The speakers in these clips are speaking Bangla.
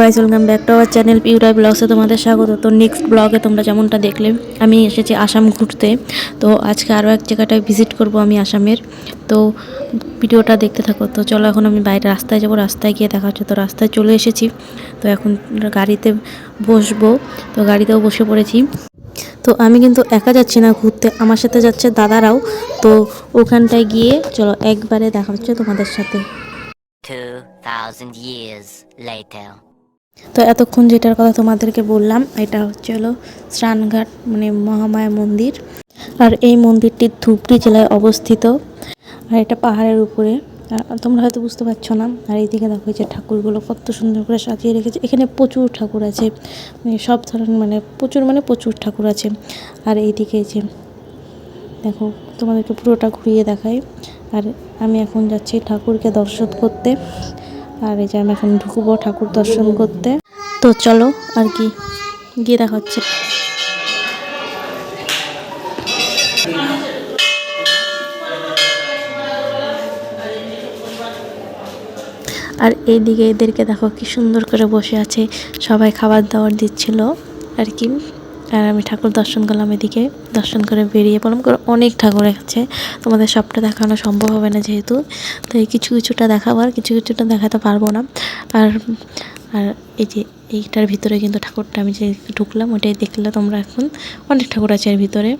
Guys, welcome back to our channel পিউরাই ব্লগসে তোমাদের স্বাগত। তো নেক্সট ব্লগে তোমরা যেমনটা দেখলে আমি এসেছি আসাম ঘুরতে। তো আজকে আরও এক জায়গাটায় ভিজিট করব আমি আসামের। তো ভিডিওটা দেখতে থাকো। তো চলো এখন আমি বাইরে রাস্তায় যাব, রাস্তায় গিয়ে দেখা হচ্ছে। তো রাস্তায় চলে এসেছি, তো এখন গাড়িতে বসবো। তো গাড়িতেও বসে পড়েছি। তো আমি কিন্তু একা যাচ্ছি না ঘুরতে, আমার সাথে যাচ্ছে দাদারাও। তো ওখানটায় গিয়ে চলো একবারে দেখা হচ্ছে তোমাদের সাথে। 2000 years later. তো এতক্ষণ যেটার কথা তোমাদেরকে বললাম, এটা হচ্ছে হলো স্নানঘাট, মানে মহামায়া মন্দির। আর এই মন্দিরটি ধুবড়ী জেলায় অবস্থিত, আর এটা পাহাড়ের উপরে। তোমরা হয়তো বুঝতে পারছো না। আর এইদিকে দেখো যে ঠাকুরগুলো কত সুন্দর করে সাজিয়ে রেখেছে। এখানে প্রচুর ঠাকুর আছে, মানে সব ধরনের, মানে প্রচুর ঠাকুর আছে। আর এইদিকে যে দেখো, তোমাদেরকে পুরোটা ঘুরিয়ে দেখাই। আর আমি এখন যাচ্ছি ঠাকুরকে দর্শন করতে। আর এই যে আমি এখন ঢুকবো ঠাকুর দর্শন করতে। তো চলো আর কি, গিয়ে দেখা হচ্ছে। আর এইদিকে এদেরকে দেখো কি সুন্দর করে বসে আছে, সবাই খাবার দাবার দিচ্ছিল আর কি। আর আমি ঠাকুর দর্শন করলাম, এদিকে দর্শন করে বেরিয়ে পড়লাম। অনেক ঠাকুর আছে, তোমাদের সবটা দেখানো সম্ভব হবে না যেহেতু। তো এই কিছু কিছুটা দেখাবো, আর কিছু কিছুটা দেখাতে পারবো না। আর আর এই যে এইটার ভিতরে কিন্তু ঠাকুরটা আমি যে ঢুকলাম ওটাই দেখলে তোমরা। এখন অনেক ঠাকুর আছে এর ভিতরে।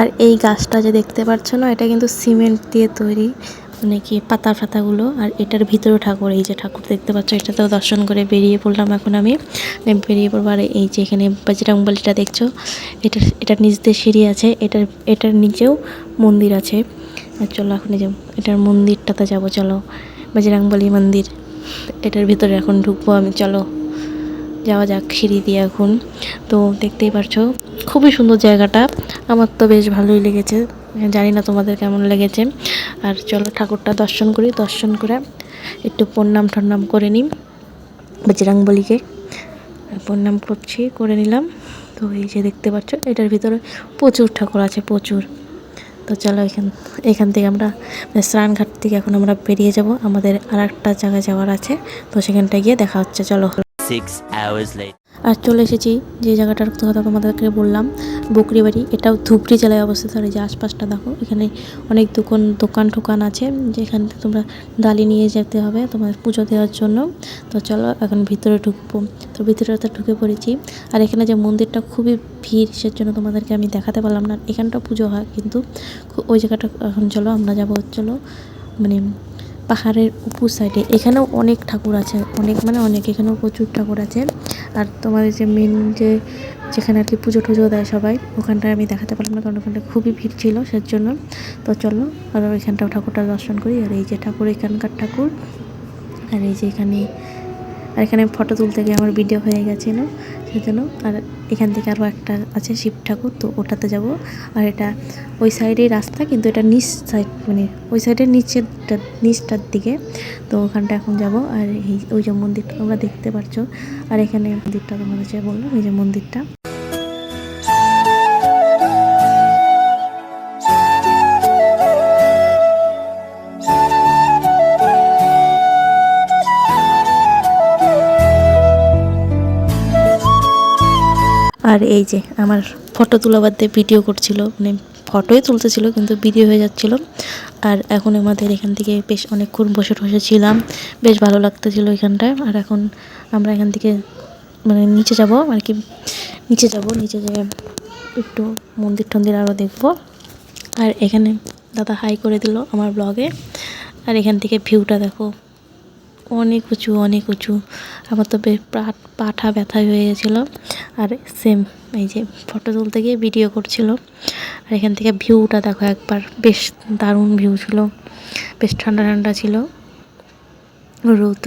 আর এই গাছটা যে দেখতে পাচ্ছ না, এটা কিন্তু সিমেন্ট দিয়ে তৈরি, মানে কি পাতা ফাতাগুলো। আর এটার ভিতরে ঠাকুর, এই যে ঠাকুর দেখতে পাচ্ছ, এটাতেও দর্শন করে বেরিয়ে পড়লাম এখন আমি। বেরিয়ে পড়বো। আর এই যে এখানে বজরংবলীটা দেখছো, এটার নিচ দিয়ে সিঁড়ি আছে, এটার নিচেও মন্দির আছে। আর চলো এখন এই যে এটার মন্দিরটাতে যাবো। চলো, বজরংবলী মন্দির, এটার ভিতরে এখন ঢুকবো আমি। চলো যাওয়া যাক সিঁড়ি দিয়ে এখন। তো দেখতেই পারছো খুবই সুন্দর জায়গাটা, আমার তো বেশ ভালোই লেগেছে। জানি না তোমাদের কেমন লেগেছে। আর চলো ঠাকুরটা দর্শন করি, দর্শন করে একটু প্রণাম টন্নাম করে নিই বজরংবলীকে। প্রণাম করে নিলাম। তো এই যে দেখতে পাচ্ছ এটার ভিতরে প্রচুর ঠাকুর আছে, প্রচুর। তো চলো এখান থেকে আমরা স্নানঘাট থেকে এখন আমরা বেরিয়ে যাব, আমাদের আর একটা জায়গায় যাওয়ার আছে। তো সেখানটায় গিয়ে দেখা হচ্ছে। চলো। 6 hours later. আর চলে এসেছি যে জায়গাটার কথা তোমাদেরকে বললাম, বকরিবাড়ি। এটাও ধুবড়ী জেলায় অবস্থিত। আর এই যে আশপাশটা দেখো, এখানে অনেক দোকান ঠোকান আছে, যেখান থেকে তোমরা ডালি নিয়ে যেতে হবে তোমার পুজো দেওয়ার জন্য। তো চলো এখন ভিতরে ঢুকবো। তো ভিতরেতে ঢুকে পড়েছি। আর এখানে যে মন্দিরটা খুবই ভিড়, সেজন্য তোমাদেরকে আমি দেখাতে পারলাম না। এখানটা পুজো হয় কিন্তু ওই জায়গাটা। এখন চলো আমরা যাবো, চলো মানে পাহাড়ের উপর সাইডে। এখানেও অনেক ঠাকুর আছে, অনেক, এখানেও প্রচুর ঠাকুর আছে। আর তোমাদের যে মেন যেখানে আর কি পুজো টুজো দেয় সবাই, ওখানটায় আমি দেখাতে পারলাম না, কারণ ওখানটা খুবই ভিড় ছিল সেজন্য। তো চলো আর ওইখানটাও ঠাকুরটা দর্শন করি। আর এই যে ঠাকুর, এখানকার ঠাকুর। আর এই যে এখানে ফটো তুলতে গিয়ে আমার ভিডিও হয়ে গেছিলো সেজন্য। আর এখান থেকে আরও একটা আছে শিব ঠাকুর, তো ওটাতে যাব। আর এটা ওই সাইডেই রাস্তা, কিন্তু এটা নিচ সাইড, মানে ওই সাইডের নিচটার দিকে। তো ওখানটা এখন যাব। আর ওই যে মন্দিরটা তোমরা দেখতে পাচ্ছ। আর এখানে মন্দিরটা তোমাদের যে বললাম, এই যে মন্দিরটা। আর এই যে আমার ফটো তোলা বাদ দিয়ে ভিডিও করছিল, মানে ফটোই তুলতেছিল কিন্তু ভিডিও হয়ে যাচ্ছিল। আর এখন আমাদের এখান থেকে বেশ অনেকক্ষণ বসেছিলাম, বেশ ভালো লাগতেছিল এখানটায়। আর এখন আমরা এখান থেকে মানে নিচে যাব আর কি, নিচে যেয়ে একটু মন্দির টন্দির আরও দেখবো। আর এখানে দাদা হাই করে দিল আমার ব্লগে। আর এখান থেকে ভিউটা দেখো, অনেক উঁচু। আমার তো পাঠা ব্যথা হয়ে গেছিলো। আর সেম এই যে ফটো তুলতে গিয়ে ভিডিও করছিল। আর এখান থেকে ভিউটা দেখো একবার, বেশ দারুণ ভিউ ছিল, বেশ ঠান্ডা ছিল, রোদ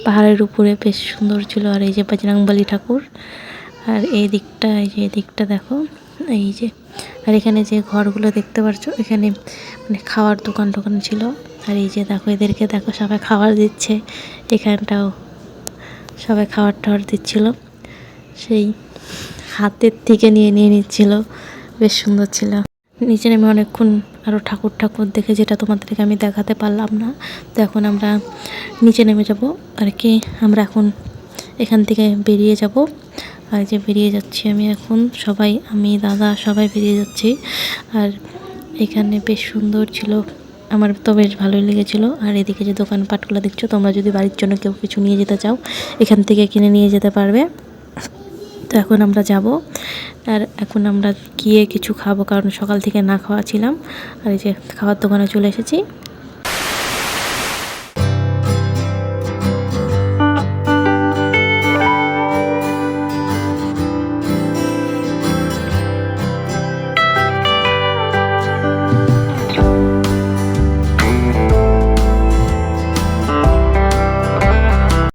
পাহাড়ের উপরে বেশ সুন্দর ছিল। আর এই যে বজরংবলী ঠাকুর। আর এই দিকটা দেখো, এই যে। আর এখানে যে ঘরগুলো দেখতে পাচ্ছ, এখানে মানে খাওয়ার দোকান ছিল। আর এই যে দেখো, এদেরকে দেখো সবাই খাবার দিচ্ছে, এখানটাও সবাই খাবার টাবার দিচ্ছিল, সেই হাতের থেকে নিয়ে নিচ্ছিল বেশ সুন্দর ছিল। নিচে নেমে অনেকক্ষণ আরও ঠাকুর ঠাকুর দেখে, যেটা তোমাদেরকে আমি দেখাতে পারলাম না। তো এখন আমরা নিচে নেমে যাব আর কি। আমরা এখন এখান থেকে বেরিয়ে যাব। আর যে বেরিয়ে যাচ্ছি আমি এখন, সবাই, আমি, দাদা সবাই বেরিয়ে যাচ্ছি। আর এখানে বেশ সুন্দর ছিল, আমার তো বেশ ভালোই লেগেছিলো। আর এদিকে যে দোকানপাটগুলো দেখছো, তোমরা যদি বাড়ির জন্য কেউ কিছু নিয়ে যেতে চাও এখান থেকে কিনে নিয়ে যেতে পারবে। তো এখন আমরা যাব, আর এখন আমরা গিয়ে কিছু খাবো, কারণ সকাল থেকে না খাওয়া ছিলাম। আর এই যে খাওয়ার দোকানে চলে এসেছি।